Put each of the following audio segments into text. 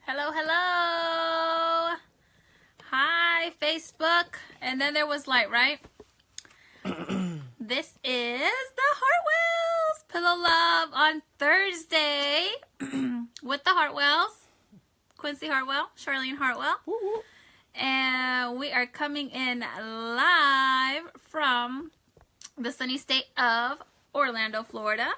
Hello, hello. Hi, Facebook. And then there was light, right? This is the Heartwells Pillow Love on Thursday with the Heartwells. Quincy Heartwell, Charlene Heartwell. Woo-woo. And we are coming in live from the sunny state of Orlando, Florida.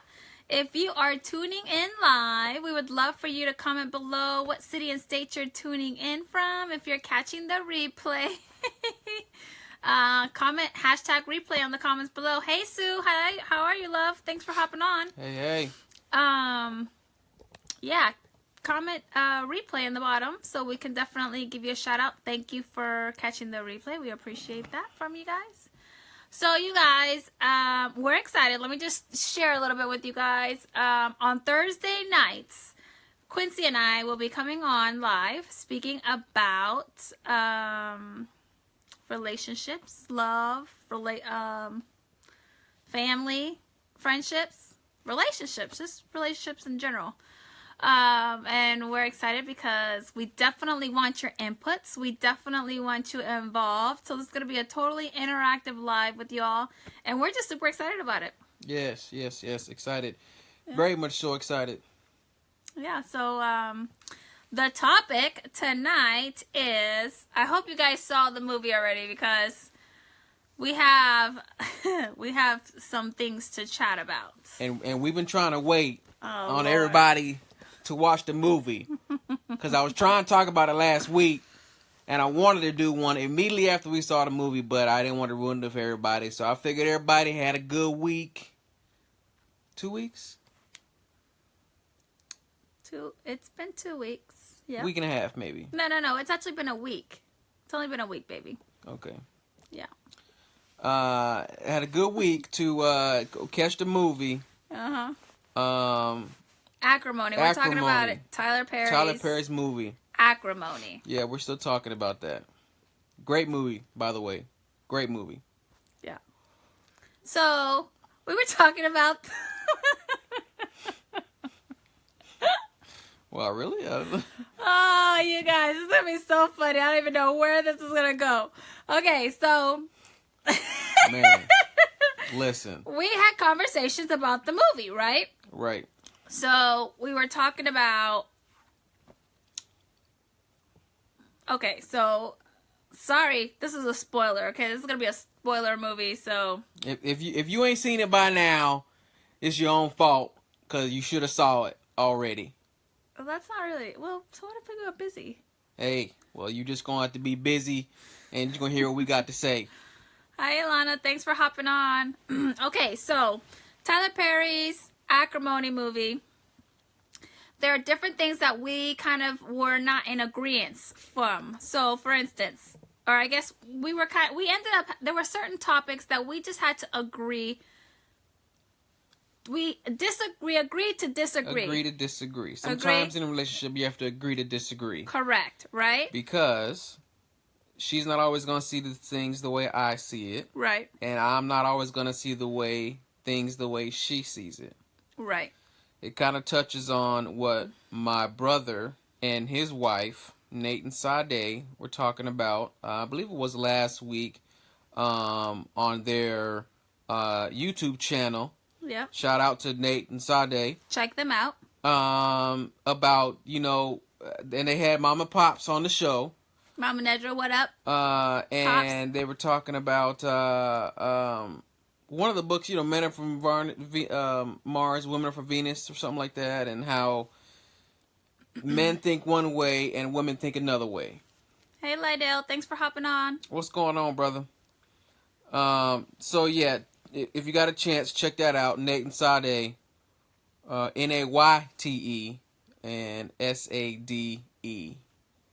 If you are tuning in live, we would love for you to comment below what city and state you're tuning in from. If you're catching the replay, comment hashtag replay on the comments below. Hey Sue, hi, how are you, love? Thanks for hopping on. Hey. Yeah, comment replay in the bottom so we can definitely give you a shout out. Thank you for catching the replay. We appreciate that from you guys. So you guys, we're excited. Let me just share a little bit with you guys. On Thursday nights, Quincy and I will be coming on live speaking about relationships, love, family, friendships, relationships, just relationships in general. And we're excited because we definitely want your inputs. We definitely want you involved. So this is going to be a totally interactive live with y'all. And we're just super excited about it. Yes. Excited. Yeah. Very much so excited. Yeah, so the topic tonight is, I hope you guys saw the movie already because we have some things to chat about. And we've been trying to wait on everybody to watch the movie because I was trying to talk about it last week and I wanted to do one immediately after we saw the movie, but I didn't want to ruin it for everybody, so I figured everybody had a good week. 2 weeks? It's been 2 weeks. Yeah. Week and a half maybe. No, it's actually been a week. It's only been a week, baby. Okay. Yeah. Had a good week to go catch the movie. Acrimony. We're talking about it. Tyler Perry's movie. Acrimony. Yeah, we're still talking about that. Great movie, by the way. Great movie. Yeah. So, we were talking about... Well, really? Oh, you guys. This is going to be so funny. I don't even know where this is going to go. Okay, so... Man, listen. We had conversations about the movie, right? Right. So, we were talking about... Okay, so... Sorry, this is a spoiler, okay? This is going to be a spoiler movie, so... If you ain't seen it by now, it's your own fault, because you should have saw it already. Well, that's not really... Well, so what if we got busy? Hey, well, you just going to have to be busy, and you're going to hear what we got to say. Hi, Ilana. Thanks for hopping on. Okay, so, Tyler Perry's Acrimony movie. There are different things that we kind of were not in agreement from. So, for instance, or I guess we ended up, there were certain topics that we just had to agree. We agreed to disagree. Agree to disagree. Sometimes in a relationship, you have to agree to disagree. Correct, right? Because she's not always going to see the things the way I see it. Right. And I'm not always going to see things the way she sees it. Right. It kind of touches on what my brother and his wife, Nate and Sade, were talking about. I believe it was last week on their YouTube channel. Yeah. Shout out to Nate and Sade. Check them out. About, and they had Mama Pops on the show. Mama Nedra, what up? And Pops. They were talking about one of the books, Men Are From Mars, Women Are From Venus, or something like that, and how men think one way and women think another way. Hey, Lydell, thanks for hopping on. What's going on, brother? So, yeah, if you got a chance, check that out. Nate and Sade, Nayte and Sade.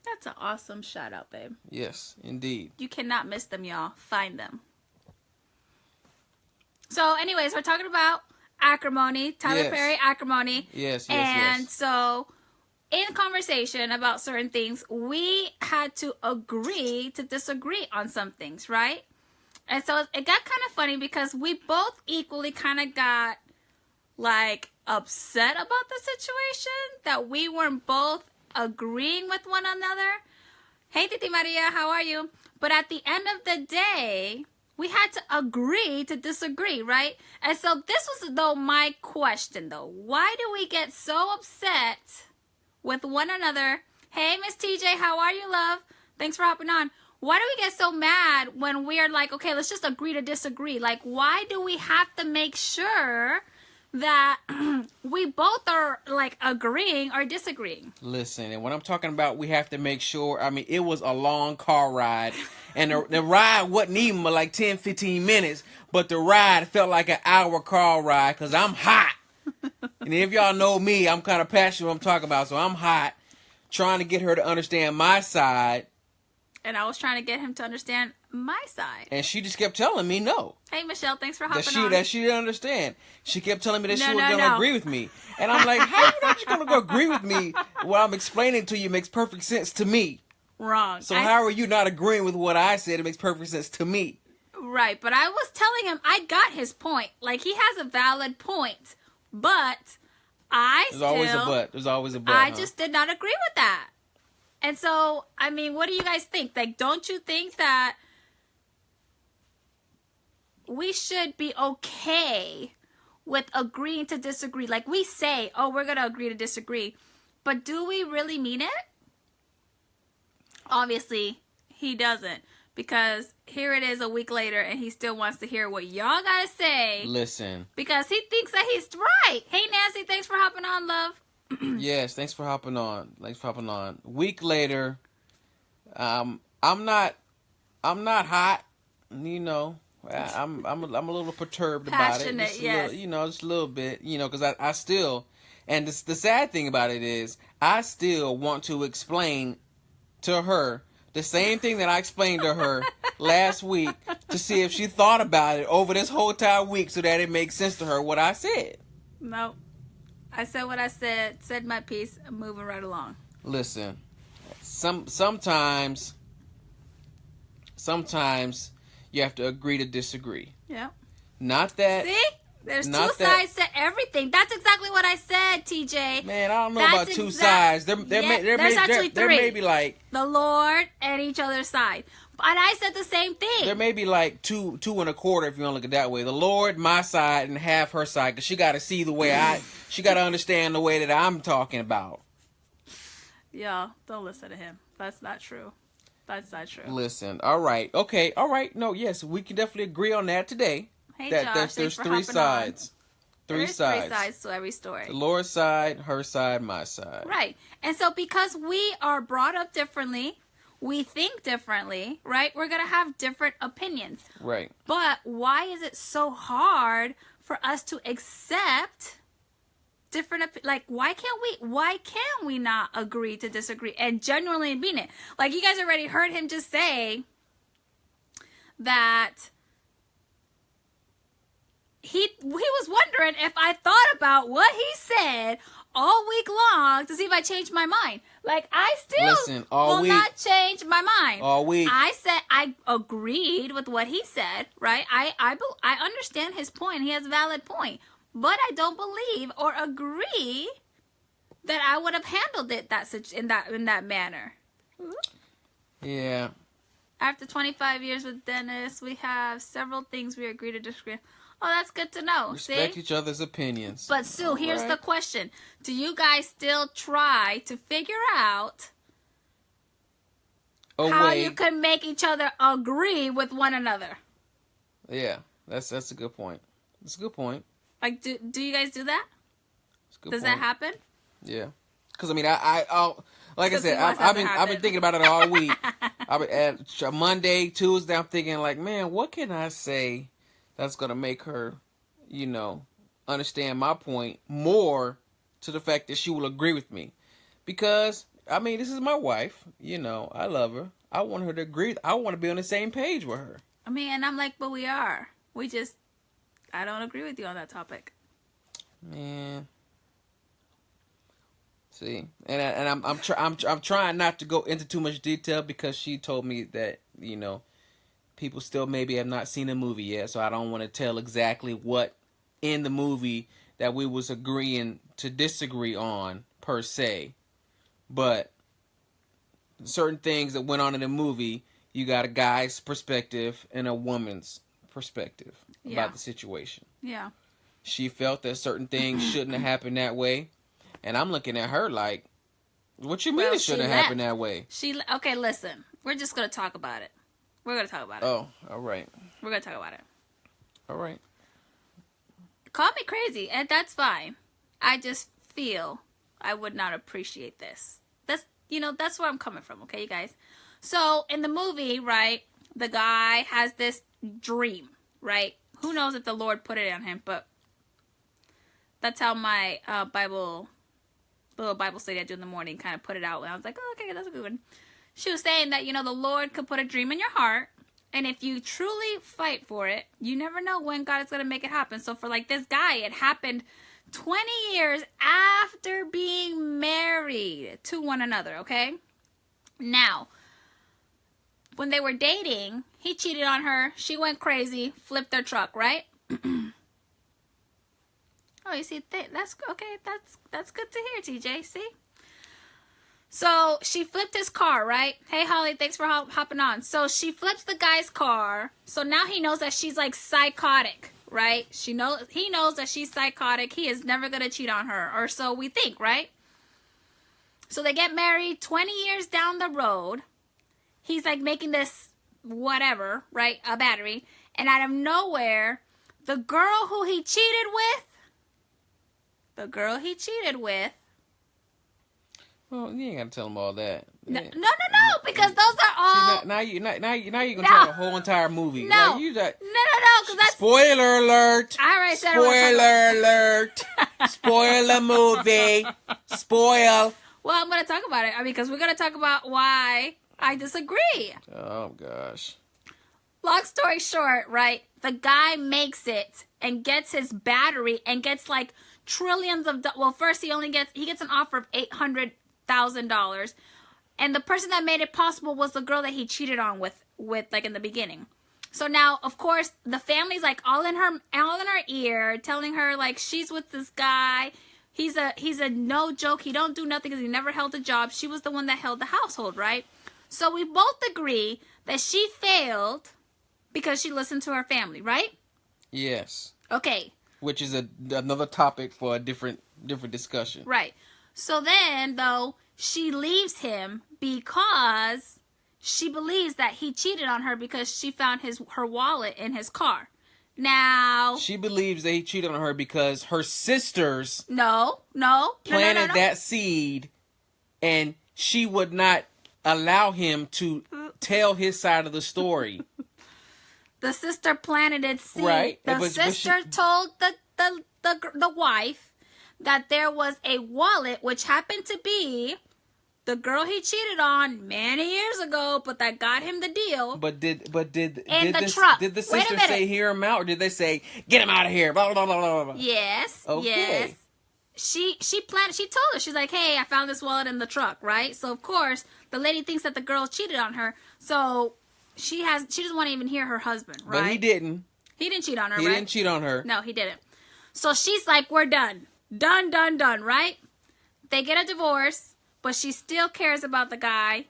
That's an awesome shout out, babe. Yes, indeed. You cannot miss them, y'all. Find them. So, anyways, we're talking about Acrimony, Tyler Perry Acrimony. Yes. And so, in conversation about certain things, we had to agree to disagree on some things, right? And so, it got kind of funny because we both equally kind of got, upset about the situation, that we weren't both agreeing with one another. Hey, Titi Maria, how are you? But at the end of the day, we had to agree to disagree, right? And so this was, though, my question, though. Why do we get so upset with one another? Hey, Miss TJ, how are you, love? Thanks for hopping on. Why do we get so mad when we're like, okay, let's just agree to disagree? Like, why do we have to make sure that we both are, like, agreeing or disagreeing? Listen, and when I'm talking about we have to make sure, I mean, it was a long car ride. And the ride wasn't even like 10, 15 minutes, but the ride felt like an hour car ride because I'm hot. And if y'all know me, I'm kind of passionate what I'm talking about, so I'm hot, trying to get her to understand my side. And I was trying to get him to understand my side. And she just kept telling me no. Hey, Michelle, thanks for hopping on. That she didn't understand. She kept telling me that she was going to agree with me. And I'm like, how are you not just going to go agree with me? What I'm explaining to you makes perfect sense to me. Wrong. So how are you not agreeing with what I said? It makes perfect sense to me. Right, but I was telling him I got his point. Like, he has a valid point. But There's always a but. There's always a but. I just did not agree with that. And so, I mean, what do you guys think? Like, don't you think that we should be okay with agreeing to disagree? Like, we say, oh, we're going to agree to disagree. But do we really mean it? Obviously, he doesn't. Because here it is a week later, and he still wants to hear what y'all got to say. Listen. Because he thinks that he's right. Hey, Nancy, thanks for hopping on, love. Yes, thanks for hopping on. Week later, I'm not hot. You know, I'm a little perturbed about it. Passionate, yes. Just a little bit. Because I still, and the sad thing about it is, I still want to explain to her the same thing that I explained to her last week to see if she thought about it over this whole entire week so that it makes sense to her what I said. No. I said what I said my piece, I'm moving right along. Listen, sometimes you have to agree to disagree. Yeah. Not that. See? There's two sides to everything. That's exactly what I said, TJ. Man, I don't know about two sides. There's actually three. There may be like the Lord and each other's side. And I said the same thing. There may be like two and a quarter if you want to look at it that way. The Lord, my side, and half her side. Because she got to see the way she got to understand the way that I'm talking about. Yeah, don't listen to him. That's not true. That's not true. Listen, all right. Okay, all right. No, yes, we can definitely agree on that today. Hey, Josh, there's three sides. Three sides to every story. The Lord's side, her side, my side. Right. And so because we are brought up differently, we think differently, right? We're going to have different opinions. Right. But why is it so hard for us to accept different why can we not agree to disagree and genuinely mean it? Like, you guys already heard him just say that he was wondering if I thought about what he said all week long to see if I changed my mind. Like, I still will not change my mind. All week. I said I agreed with what he said, right? I understand his point. He has a valid point. But I don't believe or agree that I would have handled it in that manner. Yeah. After 25 years with Dennis, we have several things we agree to disagree. Oh, that's good to know. Respect each other's opinions. But Sue, here's the question. Do you guys still try to figure out how you can make each other agree with one another? Yeah, that's a good point. That's a good point. Like, do you guys do that? Does that happen? Yeah. Because, I mean, I'll like I said, I've been thinking about it all week. At Monday, Tuesday, I'm thinking, like, man, what can I say that's going to make her, understand my point more to the fact that she will agree with me. Because, I mean, this is my wife. I love her. I want her to agree. I want to be on the same page with her. I mean, and I'm like, but we are. I don't agree with you on that topic. Man. See, and I'm trying not to go into too much detail because she told me that, people still maybe have not seen the movie yet, so I don't want to tell exactly what in the movie that we was agreeing to disagree on per se. But certain things that went on in the movie, you got a guy's perspective and a woman's perspective about the situation. Yeah. She felt that certain things shouldn't have happened that way. And I'm looking at her like, what you mean it shouldn't have happened that way? Okay, listen. We're just going to talk about it. We're going to talk about it. Oh, all right. We're going to talk about it. All right. Call me crazy, and that's fine. I just feel I would not appreciate this. That's where I'm coming from, okay, you guys? So, in the movie, right, the guy has this dream, right? Who knows if the Lord put it on him, but that's how my little Bible study I do in the morning kind of put it out. And I was like, oh, okay, that's a good one. She was saying that, the Lord could put a dream in your heart, and if you truly fight for it, you never know when God is going to make it happen. So, for, like, this guy, it happened 20 years after being married to one another, okay? Now, when they were dating, he cheated on her. She went crazy, flipped their truck, right? Oh, you see, that's okay. That's good to hear, TJ. See? So, she flipped his car, right? Hey, Holly, thanks for hopping on. So, she flips the guy's car. So, now he knows that she's, like, psychotic. Right? He knows that she's psychotic. He is never going to cheat on her. Or so we think, right? So they get married 20 years down the road. He's like making this whatever, right? A battery. And out of nowhere, the girl who he cheated with. Well, you ain't got to tell him all that. No, because those are all. See, now you're gonna tell the whole entire movie. No, like, because that's spoiler alert. I already said spoiler alert. Spoil the movie. Spoil. Well, I'm gonna talk about it because we're gonna talk about why I disagree. Oh gosh. Long story short, right? The guy makes it and gets his battery and gets like trillions of. Well, first he gets an offer of $800,000. And the person that made it possible was the girl that he cheated on with like in the beginning. So now, of course, the family's like all in her ear, telling her like she's with this guy. He's a no joke. He don't do nothing because he never held a job. She was the one that held the household, right? So we both agree that she failed because she listened to her family, right? Yes. Okay. Which is another topic for a different discussion. Right. So then, though, she leaves him because she believes that he cheated on her because she found her wallet in his car. Now... She believes that he cheated on her because her sisters... No. planted that seed, and she would not allow him to tell his side of the story. The sister planted its seed. Right. The sister told the wife that there was a wallet, which happened to be the girl he cheated on many years ago, but that got him the deal. Did the sister say hear him out, or did they say get him out of here? Blah blah blah blah blah. Yes. Okay. Yes. She told her, she's like, hey, I found this wallet in the truck, right? So of course the lady thinks that the girl cheated on her, so she doesn't want to even hear her husband, right? But he didn't. He didn't cheat on her, He right? didn't cheat on her. No, he didn't. So she's like, we're done. Done, right? They get a divorce, but she still cares about the guy,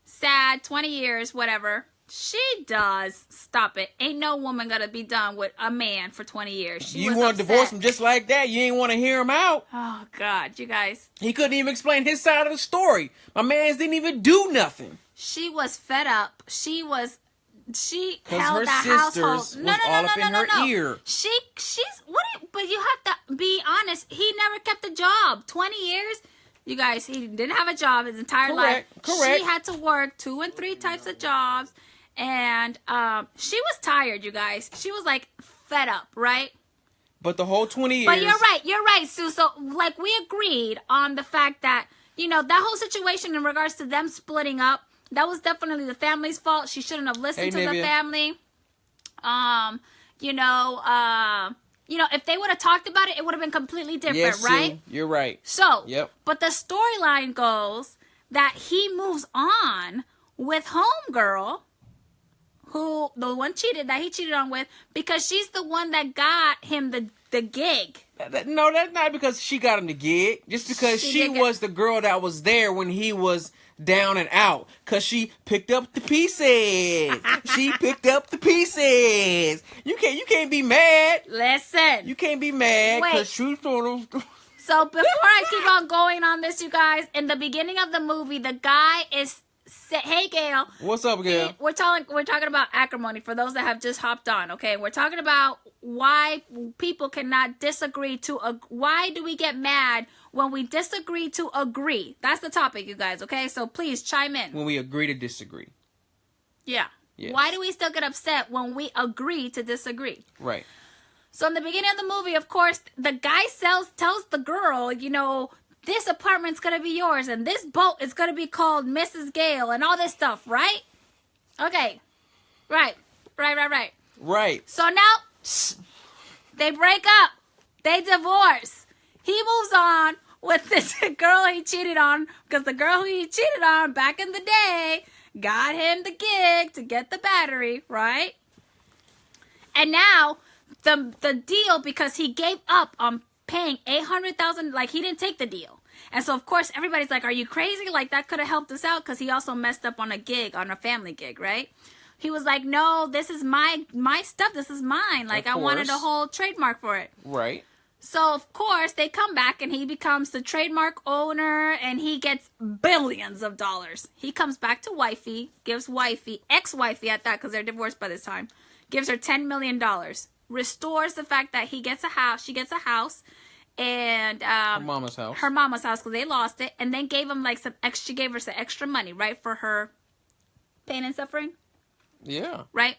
sad, 20 years, whatever. She does. Stop it. Ain't no woman gonna be done with a man for 20 years. You want to divorce him just like that? You ain't want to hear him out? Oh, God, you guys. He couldn't even explain his side of the story. My mans didn't even do nothing. She was fed up. She held her the sisters household. was all up in her ear. But you have to be honest. He never kept a job. 20 years. You guys, he didn't have a job his entire life. Correct. She had to work 2 and 3 types of jobs. And she was tired, you guys. She was like fed up, right? But the whole 20 years. But you're right, Sue. So like we agreed on the fact that, that whole situation in regards to them splitting up, that was definitely the family's fault. She shouldn't have listened to the family. If they would have talked about it, it would have been completely different, right? Sue, you're right. So, yep. But the storyline goes that he moves on with homegirl, the one that he cheated on with, because she's the one that got him the gig. No, that's not because she got him the gig. Just because she was the girl that was there when he was down and out. Because she picked up the pieces. She picked up the pieces. You can't be mad. Listen. You can't be mad because she sort of... So before I keep on going on this, you guys, in the beginning of the movie, the guy is... Hey, Gail. What's up, Gail? We're talking about acrimony for those that have just hopped on, okay? We're talking about why people cannot disagree why do we get mad when we disagree to agree? That's the topic, you guys, okay? So please chime in. When we agree to disagree. Yeah. Yes. Why do we still get upset when we agree to disagree? Right. So in the beginning of the movie, of course, the guy tells the girl, this apartment's going to be yours, and this boat is going to be called Mrs. Gale, and all this stuff, right? Okay. Right. Right. So now, they break up. They divorce. He moves on with this girl he cheated on, because the girl who he cheated on back in the day got him the gig to get the battery, right? And now, the deal, because he gave up on paying $800,000, like he didn't take the deal. And so, of course, everybody's like, are you crazy? Like, that could have helped us out, because he also messed up on a family gig, right? He was like, no, this is my stuff. This is mine. Like, I wanted a whole trademark for it. Right. So, of course, they come back, and he becomes the trademark owner, and he gets billions of dollars. He comes back to wifey, gives wifey, ex-wifey at that, because they're divorced by this time, gives her $10 million. Restores the fact that she gets a house, and her mama's house, because they lost it, and then gave him she gave her some extra money, right, for her pain and suffering. Yeah. Right.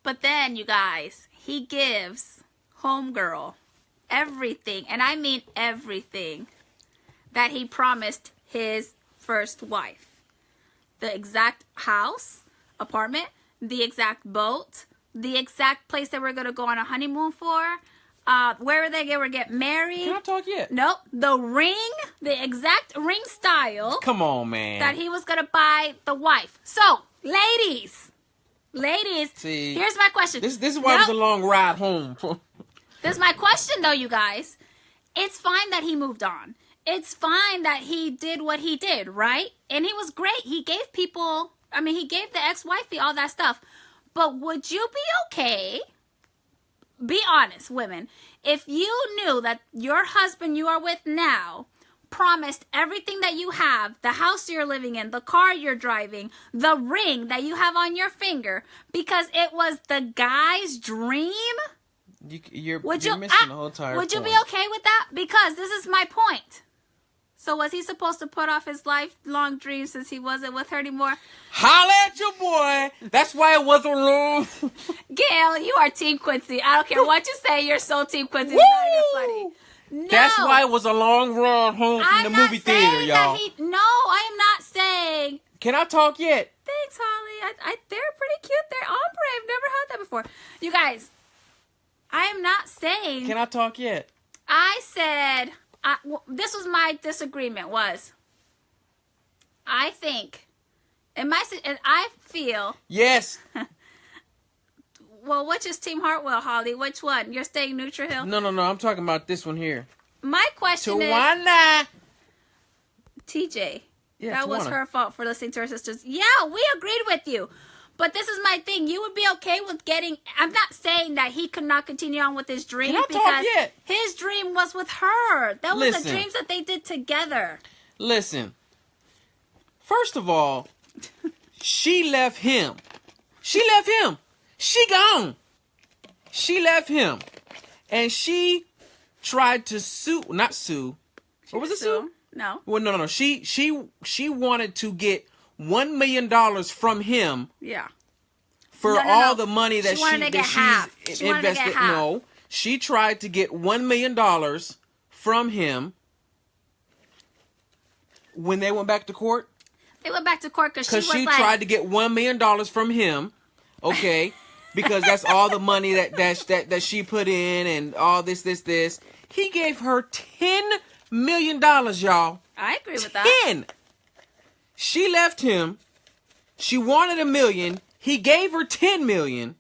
But then, you guys, he gives homegirl everything, and I mean everything, that he promised his first wife. The exact house, apartment, the exact boat, the exact place that we're going to go on a honeymoon for, where they were get married. Can I talk yet? Nope. The ring, the exact ring style. Come on, man. That he was going to buy the wife. So, ladies, see, here's my question. This is why it was a long ride home. This is my question, though, you guys. It's fine that he moved on. It's fine that he did what he did, right? And he was great. He gave he gave the ex-wifey all that stuff. But would you be okay, be honest, women, if you knew that your husband you are with now promised everything that you have, the house you're living in, the car you're driving, the ring that you have on your finger, because it was the guy's dream? You're missing the whole entire Would you point. be okay with that? Because this is my point. So was he supposed to put off his lifelong dream since he wasn't with her anymore? Holla at your boy. That's why it wasn't long. Gail, you are Team Quincy. I don't care what you say. You're so Team Quincy. It's not even funny. No. That's why it was a long run home from the movie theater, y'all. No, I am not saying. Can I talk yet? Thanks, Holly. They're pretty cute. They're ombre. I've never had that before. You guys, I am not saying. Can I talk yet? I said. This was my disagreement. I think, and I feel. Yes. Well, which is Team Heartwell, Holly? Which one? You're staying neutral, Hill? No. I'm talking about this one here. My question is. TJ. Yeah, that was her fault for listening to her sisters. Yeah, we agreed with you. But this is my thing. You would be okay with getting... I'm not saying that he could not continue on with his dream. Can I talk yet? His dream was with her. That was the dreams that they did together. Listen. First of all, she left him. She gone. She left him. And she tried to sue... Not sue. Or was it sue? No. Well, no. She wanted to get $1 million from him. Yeah. For all the money that she's invested. No. She tried to get $1 million from him when they went back to court. They went back to court because she tried to get $1 million from him. Okay. Because that's all the money that she put in and all this. He gave her $10 million, y'all. I agree with that. 10. She left him. She wanted $1 million. He gave her $10 million.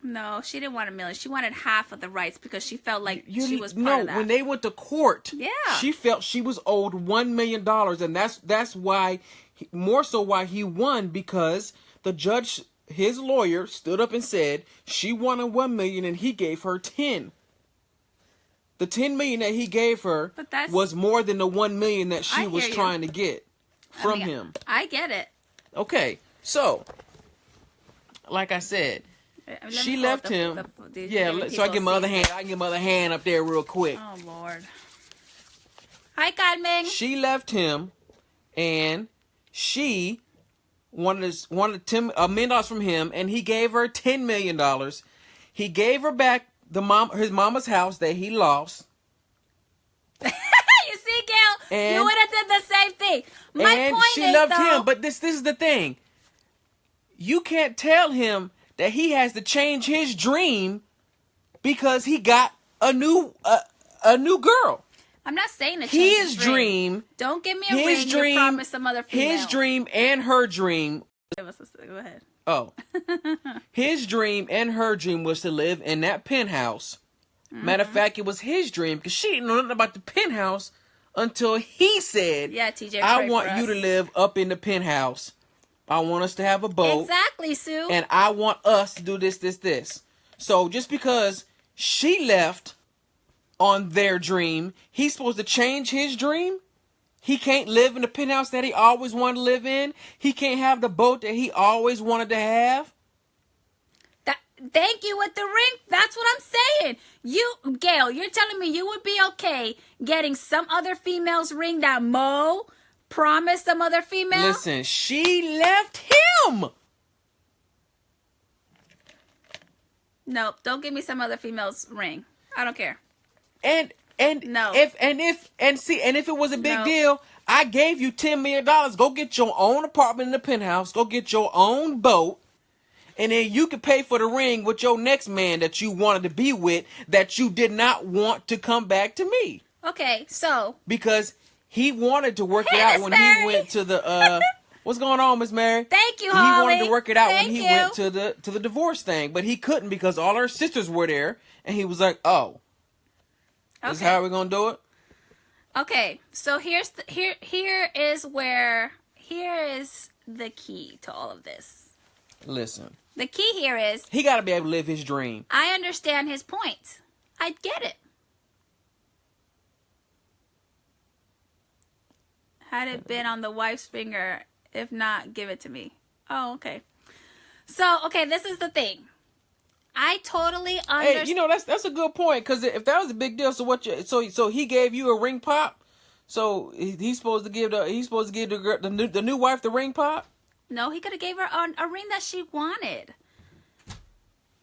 No, she didn't want $1 million. She wanted half of the rights because she felt like she was part of that. When they went to court, yeah, she felt she was owed $1 million, and that's why, more so why he won, because the judge, his lawyer, stood up and said she wanted $1 million and he gave her 10. The $10 million that he gave her was more than the $1 million that she was trying to get from him. I get it. Okay, so like I said, she left him. So I can get my other hand. I can get my other hand up there real quick. Oh Lord. Hi, Carmen. She left him, and she wanted $1 million from him, and he gave her $10 million. He gave her back his mama's house that he lost. You see, Gail, you would have did the same thing. My point she loved him, but this is the thing. You can't tell him that he has to change his dream because he got a new girl. I'm not saying to change his dream. Don't give me a ring. You promised some other female. His dream and her dream. Go ahead. Oh. His dream and her dream was to live in that penthouse. Mm-hmm. Matter of fact, it was his dream because she didn't know nothing about the penthouse until he said, "Yeah, TJ, I want you to live up in the penthouse. I want us to have a boat. Exactly, Sue. And I want us to do this. So just because she left on their dream, he's supposed to change his dream? He can't live in the penthouse that he always wanted to live in? He can't have the boat that he always wanted to have? Thank you with the ring. That's what I'm saying. Gail, you're telling me you would be okay getting some other female's ring that Mo promised some other female? Listen, she left him. Nope, don't give me some other female's ring. I don't care. And no. if it was a big deal, I gave you $10 million. Go get your own apartment in the penthouse. Go get your own boat. And then you can pay for the ring with your next man that you wanted to be with that you did not want to come back to me. Okay, so. Because he wanted to work it out when he went to the, what's going on, Miss Mary? Thank you, Holly. He wanted to work it out when he went to the divorce thing. But he couldn't because all her sisters were there. And he was like, oh. This is how we're going to do it? Okay, so here is the key to all of this. Listen. The key here is... he got to be able to live his dream. I understand his point. I get it. Had it been on the wife's finger, if not, give it to me. Oh, okay. So, okay, this is the thing. I totally understand. Hey, that's a good point, because if that was a big deal, so he gave you a ring pop, so he's supposed to give the new wife the ring pop? No, he could have gave her a ring that she wanted.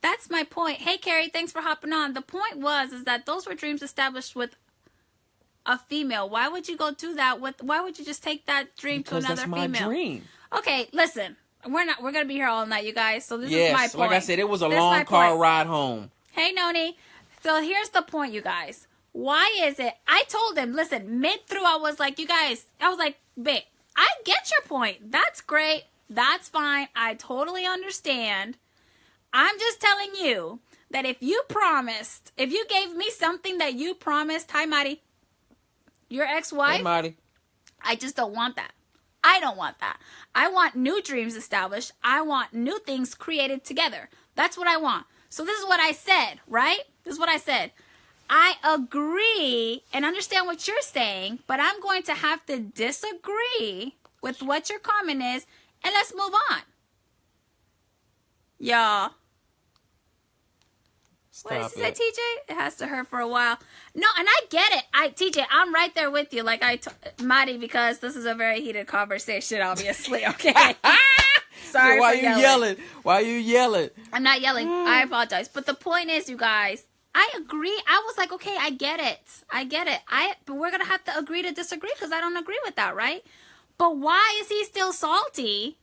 That's my point. Hey, Carrie, thanks for hopping on. The point is that those were dreams established with a female. Why would you go do that why would you just take that dream to another female? Because that's my dream. Okay, listen. We're going to be here all night, you guys. So this is my point. Like I said, it was a long car ride home. Hey, Noni. So here's the point, you guys. Why is it? I told him, listen, mid-through, I was like, you guys, babe, I get your point. That's great. That's fine. I totally understand. I'm just telling you that if you gave me something that you promised, hi, Marty, your ex-wife, hey, Marty. I just don't want that. I don't want that. I want new dreams established. I want new things created together. That's what I want. So this is what I said, right? This is what I said. I agree and understand what you're saying, but I'm going to have to disagree with what your comment is, and let's move on. Y'all. What did you say, TJ? It has to hurt for a while. No, and I get it. TJ, I'm right there with you. Like Marty, because this is a very heated conversation, obviously. Okay. Sorry. So why you yelling? Why are you yelling? I'm not yelling. I apologize. But the point is, you guys, I agree. I was like, okay, I get it. But we're gonna have to agree to disagree because I don't agree with that, right? But why is he still salty?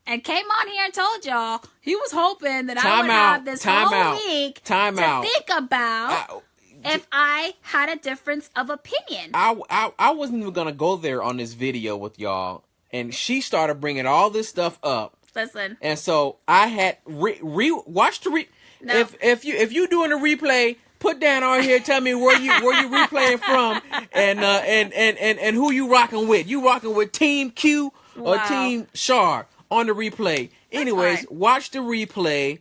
And came on here and told y'all he was hoping that I would have this whole week to think about if I had a difference of opinion. I wasn't even going to go there on this video with y'all. And she started bringing all this stuff up. Listen. And so I had watch the No. if you doing a replay, put down on here. Tell me where you replaying from, and who you rocking with. You rocking with Team Q or Wow. Team Char on the replay. Anyways, fine. watch the replay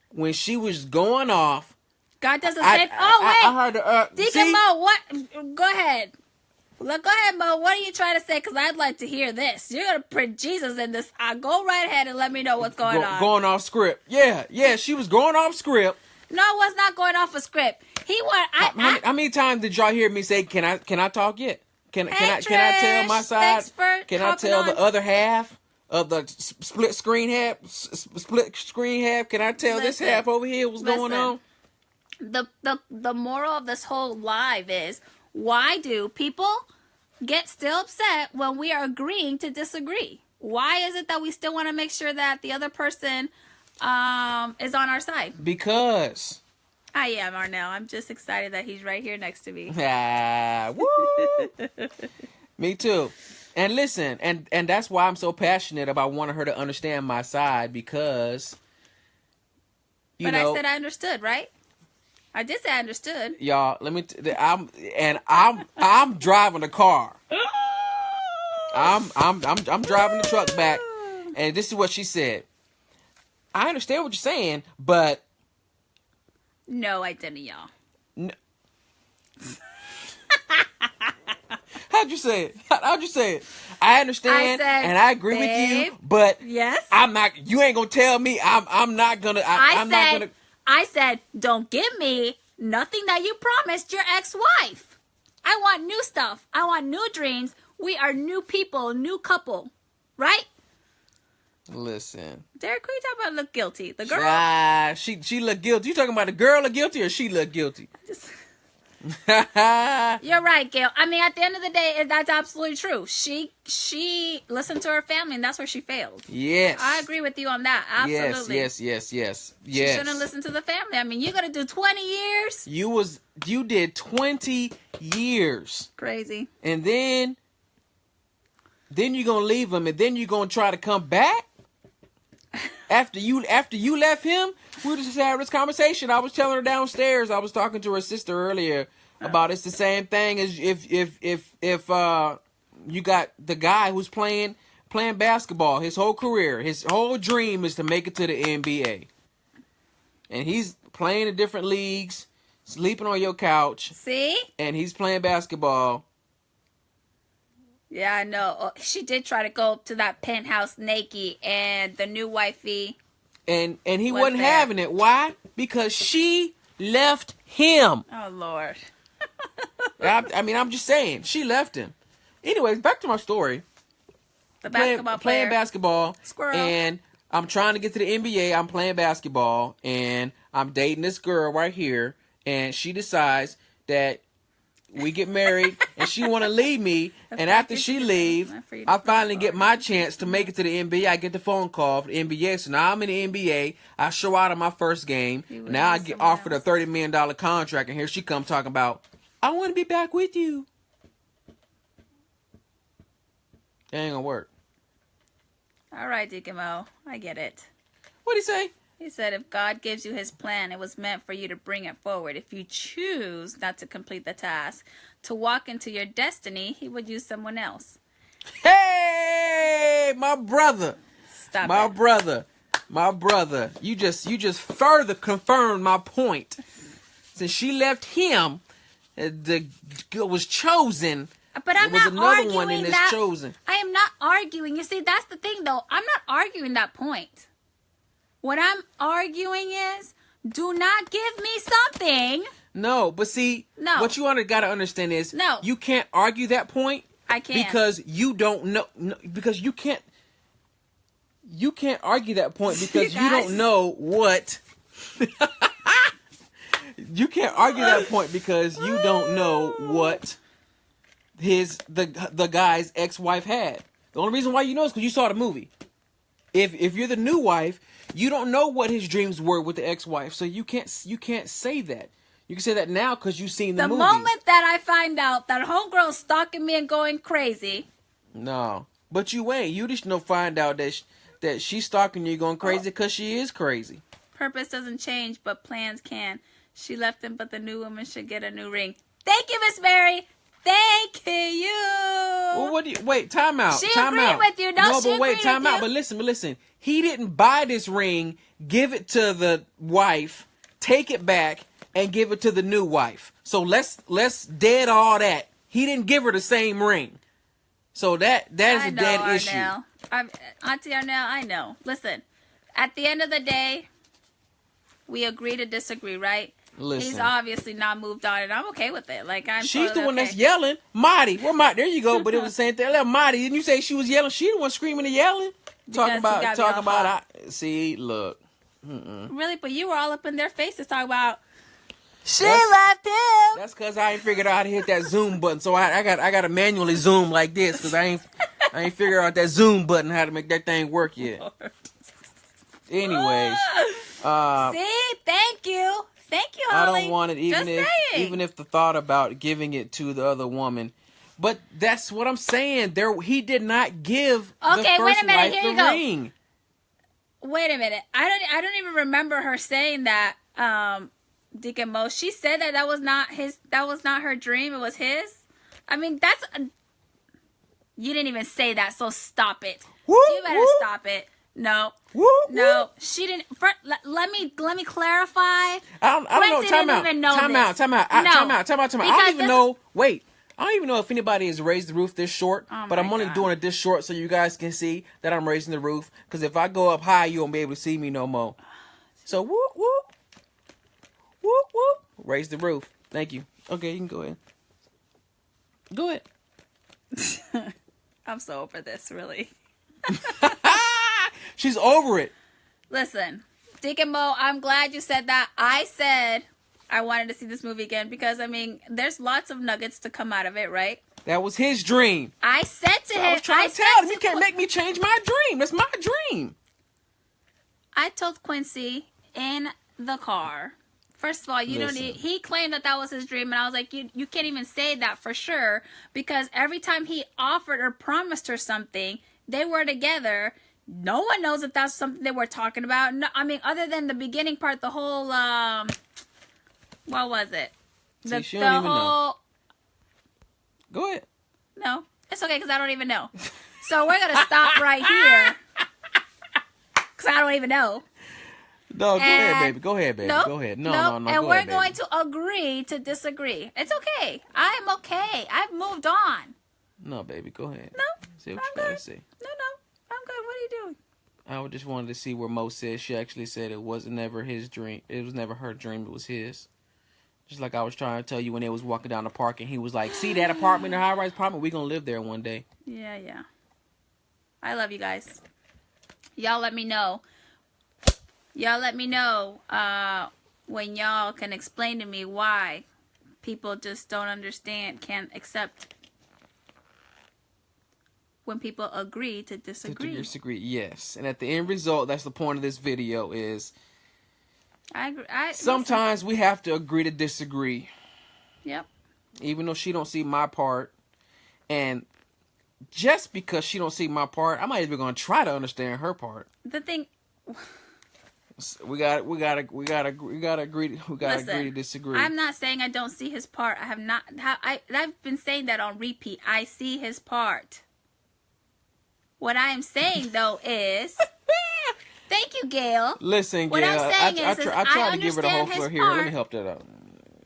when she was going off. God doesn't say. Oh wait. I heard her. Deacon Mo, what? Go ahead. Look, go ahead, Mo. What are you trying to say? Because I'd like to hear this. You're gonna put Jesus in this. Go right ahead and let me know what's going on. Going off script. Yeah. She was going off script. No, it was not going off a script. He went. How many times did y'all hear me say, "Can I talk yet? Can I tell my side? Can I tell the other half of the split screen half? Can I tell this half over here what's going on?" The moral of this whole live is, why do people get still upset when we are agreeing to disagree? Why is it that we still want to make sure that the other person is on our side? Because I am, Arnell. I'm just excited that he's right here next to me. Woo! Me too. And listen, and that's why I'm so passionate about wanting her to understand my side, because But I said I understood, right? I did say I understood. Y'all, let me. I'm driving the car. I'm driving the truck back, and this is what she said. I understand what you're saying, but no, I didn't, y'all. No. How'd you say it? How'd you say it? I understand, and I agree with you, but yes, I'm not. You ain't gonna tell me. I'm not gonna. I'm not gonna. I said, don't give me nothing that you promised your ex-wife. I want new stuff. I want new dreams. We are new people, new couple, right? Listen, Derek, who you talking about look guilty? The girl? She look guilty. You talking about the girl look guilty or she look guilty? You're right, Gail. I mean, at the end of the day, that's absolutely true. She listened to her family, and that's where she failed. Yes, I agree with you on that. Absolutely. Yes. She shouldn't listen to the family. I mean, you got to do 20 years. You did 20 years. Crazy. And then you're gonna leave him, and then you're gonna try to come back. After you left him, we were just having this conversation. I was telling her downstairs. I was talking to her sister earlier about it's the same thing as if you got the guy who's playing basketball his whole career. His whole dream is to make it to the NBA, and he's playing in different leagues, sleeping on your couch. See? And he's playing basketball. Yeah, I know. She did try to go up to that penthouse naked, and the new wifey. And he wasn't having it. Why? Because she left him. Oh, Lord. I mean, I'm just saying. She left him. Anyways, back to my story. The basketball player. Playing basketball. Squirrel. And I'm trying to get to the NBA. I'm playing basketball. And I'm dating this girl right here. And she decides that we get married, and she want to leave me. And after she leave, I finally get my chance to make it to the NBA. I get the phone call for the NBA. So now I'm in the NBA. I show out on my first game. Now I get offered a $30 million contract, and here she comes talking about, I want to be back with you. That ain't gonna work. All right, Deacon Mo. I get it. What'd he say? He said, if God gives you his plan, it was meant for you to bring it forward. If you choose not to complete the task, to walk into your destiny, he would use someone else. Hey, my brother. Stop my it. My brother. You just further confirmed my point. Since she left him, the girl was chosen. But I'm there was not another arguing one in this that. chosen. I am not arguing. You see, that's the thing, though. I'm not arguing that point. What I'm arguing is, do not give me something. No, but see, what you got to understand is, you can't argue that point. I can't. Because you don't know, because you can't argue that point because you don't know what. You can't argue that point because you don't know what the guy's ex-wife had. The only reason why you know is because you saw the movie. If you're the new wife, you don't know what his dreams were with the ex-wife, so you can't say that. You can say that now because you've seen the movie. The moment that I find out that homegirl's stalking me and going crazy. No, but you ain't. You just find out that she's stalking you going crazy because she is crazy. Purpose doesn't change, but plans can. She left him, but the new woman should get a new ring. Thank you, Miss Mary. Thank you. Well, what do you, wait, time out. She time agreed out. with you. No, she but wait, agreed time with out. you. But listen. He didn't buy this ring, give it to the wife, take it back, and give it to the new wife. So let's dead all that. He didn't give her the same ring. So that is a dead issue. Auntie Arnell, I know. Listen, at the end of the day, we agree to disagree, right? Listen. He's obviously not moved on, and I'm okay with it. Like She's totally the one okay. that's yelling. Marty. Well, Marty, there you go. But it was the same thing. Like, Marty, didn't you say she was yelling? She the one screaming and yelling. Talking about. See, look. Really, but you were all up in their faces talking about. She left him. That's because I ain't figured out how to hit that zoom button. So I got to manually zoom like this because I ain't figured out that zoom button how to make that thing work yet. Anyways, see, thank you, Holly. I don't want it even if the thought about giving it to the other woman. But that's what I'm saying. He did not give the first wife the ring. Wait a minute. I don't even remember her saying that. Deacon Mo, she said that was not her dream, it was his. I mean, you didn't even say that, so stop it. Whoop, you better stop it. No. Whoop, no, whoop. She didn't. Let me clarify. I don't know. Time out. I don't even know. Wait. I don't even know if anybody has raised the roof this short, but I'm only doing it this short so you guys can see that I'm raising the roof. Because if I go up high, you won't be able to see me no more. So whoop whoop. Whoop, whoop. Raise the roof. Thank you. Okay, you can go ahead. Go ahead. I'm so over this, really. She's over it. Listen, Deacon Mo, I'm glad you said that. I said I wanted to see this movie again because, I mean, there's lots of nuggets to come out of it, right? That was his dream. I said to him. I was trying to tell him, you can't make me change my dream. That's my dream. I told Quincy in the car. First of all, he claimed that was his dream, and I was like, you can't even say that for sure, because every time he offered or promised her something, they were together. No one knows if that's something they were talking about. No, I mean, other than the beginning part, the whole, what was it? She don't even know. Go ahead. No, it's okay, because I don't even know. So we're going to stop right here, because I don't even know. No, go ahead, baby. Go ahead, baby. Nope, go ahead. No. And we're going to agree to disagree. It's okay. I am okay. I've moved on. No, baby. Go ahead. No. Say what you gotta say. No. I'm good. What are you doing? I just wanted to see where Mo said she actually said it wasn't never his dream. It was never her dream. It was his. Just like I was trying to tell you when they was walking down the park and he was like, see that apartment, the high-rise apartment? We're going to live there one day. Yeah. I love you guys. Y'all let me know. When y'all can explain to me why people just don't understand, can't accept when people agree to disagree. To disagree, yes. And at the end result, that's the point of this video is I agree. Sometimes we have to agree to disagree. Yep. Even though she don't see my part. And just because she don't see my part, I'm not even going to try to understand her part. The thing... We gotta agree to disagree. I'm not saying I don't see his part. I've been saying that on repeat. I see his part. What I am saying though is, thank you, Gail. Listen, Gail. I tried to give her the whole floor here. Let me help that out.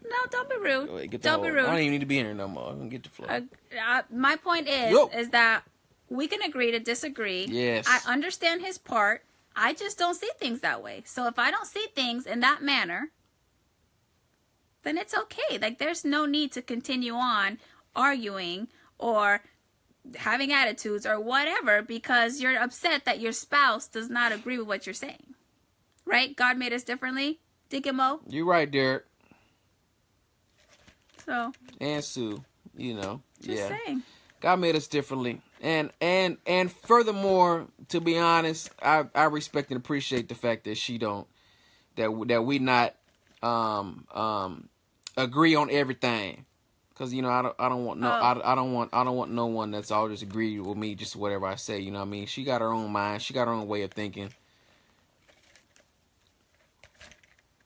No, don't be rude. Wait, don't be rude. I don't even need to be in here no more. I'm gonna get the floor. My point is that we can agree to disagree. Yes. I understand his part. I just don't see things that way. So if I don't see things in that manner, then it's okay. Like, there's no need to continue on arguing or having attitudes or whatever because you're upset that your spouse does not agree with what you're saying. Right? God made us differently. Deacon Mo? You're right, Derek. So. And Sue, Just saying. God made us differently. And furthermore, to be honest, I respect and appreciate the fact that that we not agree on everything. Cause you know I don't want no I don't want no one that's all just agreed with me just whatever I say. You know what I mean? She got her own mind. She got her own way of thinking.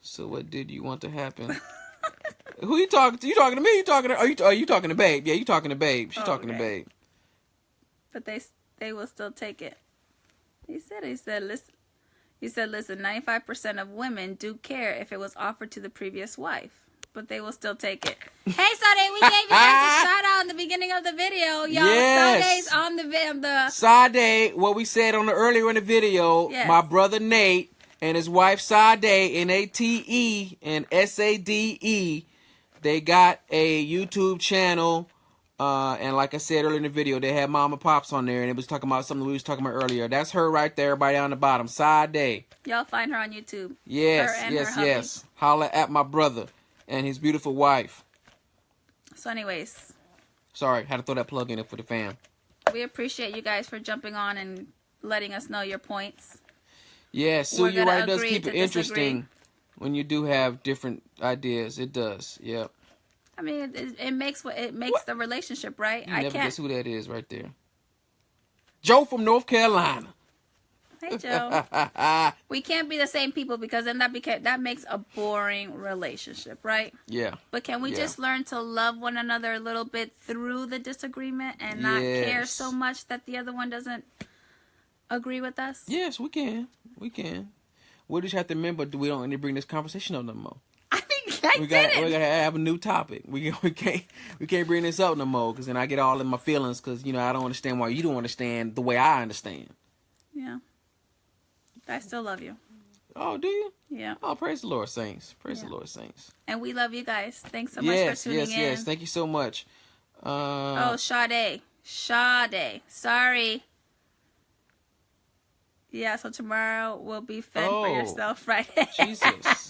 So what did you want to happen? Who you talking to? You talking to me? You talking to? Are you talking to Babe? Yeah, you talking to Babe. She's talking to Babe. But they will still take it. He said listen. He said, listen, 95% of women do care if it was offered to the previous wife, but they will still take it. Hey, Sade, we gave you guys a shout out in the beginning of the video, y'all. Yes. Sade's on the Sade, what we said earlier in the video, yes. My brother Nate and his wife Sade, Nate and Sade, they got a YouTube channel. And like I said earlier in the video, they had Mama Pops on there, and it was talking about something we was talking about earlier. That's her right there, right down the bottom. Sade. Y'all find her on YouTube. Yes. Holla at my brother and his beautiful wife. So anyways. Sorry, had to throw that plug in there for the fam. We appreciate you guys for jumping on and letting us know your points. Yeah, so you're right. It does keep it disagree. interesting when you do have different ideas. It does, yep. I mean, it makes the relationship, right? You never guess who that is right there. Joe from North Carolina. Hey, Joe. We can't be the same people because then that makes a boring relationship, right? Yeah. But can we just learn to love one another a little bit through the disagreement and not care so much that the other one doesn't agree with us? Yes, we can. We can. We just have to remember we don't need to bring this conversation up no more. We gotta have a new topic. We can't bring this up no more because then I get all in my feelings because you know I don't understand why you don't understand the way I understand. Yeah, I still love you. Oh, do you? Yeah. Oh, praise the Lord, saints. Praise the Lord, saints. And we love you guys. Thanks so much for tuning in. Yes. Thank you so much. Sade. Sorry. Yeah. So tomorrow will be Fend for Yourself Friday. Jesus.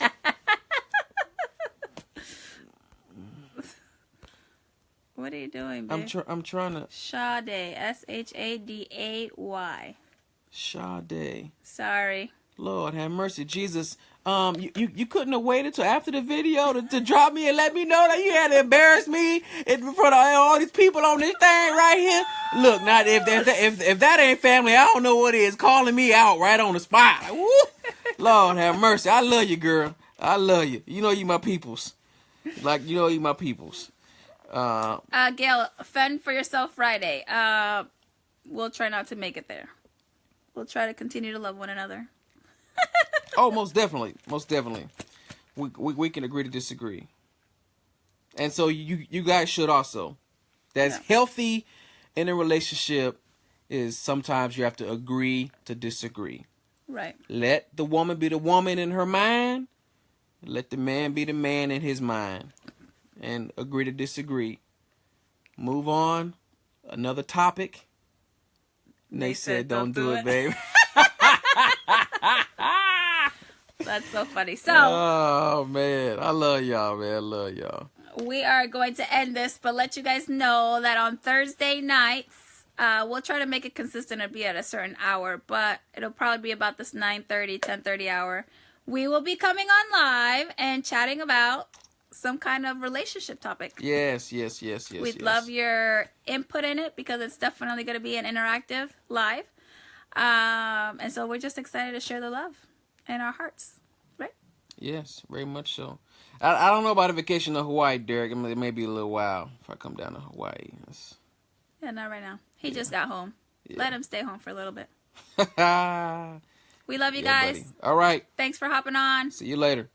What are you doing, babe? I'm trying to... Sade. Shaday. Sade. Sorry. Lord have mercy. Jesus. You couldn't have waited till after the video to drop me and let me know that you had to embarrass me in front of all these people on this thing right here. Look, now if that ain't family, I don't know what is. Calling me out right on the spot. Woo! Lord have mercy. I love you, girl. I love you. You know you my peoples. Like, you know you my peoples. Gail, Fend for Yourself Friday. We'll try not to make it there. We'll try to continue to love one another. Oh, most definitely. We can agree to disagree. And so you guys should also. That's healthy in a relationship is sometimes you have to agree to disagree. Right. Let the woman be the woman in her mind. Let the man be the man in his mind. And agree to disagree. Move on. Another topic. They said don't do it, babe. That's so funny. So, oh, man. I love y'all, man. I love y'all. We are going to end this, but let you guys know that on Thursday nights, we'll try to make it consistent and be at a certain hour, but it'll probably be about this 9:30, 10:30 hour. We will be coming on live and chatting about some kind of relationship topic. Yes. We'd love your input in it because it's definitely going to be an interactive live. And so we're just excited to share the love in our hearts, right? Yes, very much so. I don't know about a vacation to Hawaii, Derek. It may be a little while if I come down to Hawaii. Yeah, not right now. He just got home. Yeah. Let him stay home for a little bit. We love you guys. Buddy. All right. Thanks for hopping on. See you later.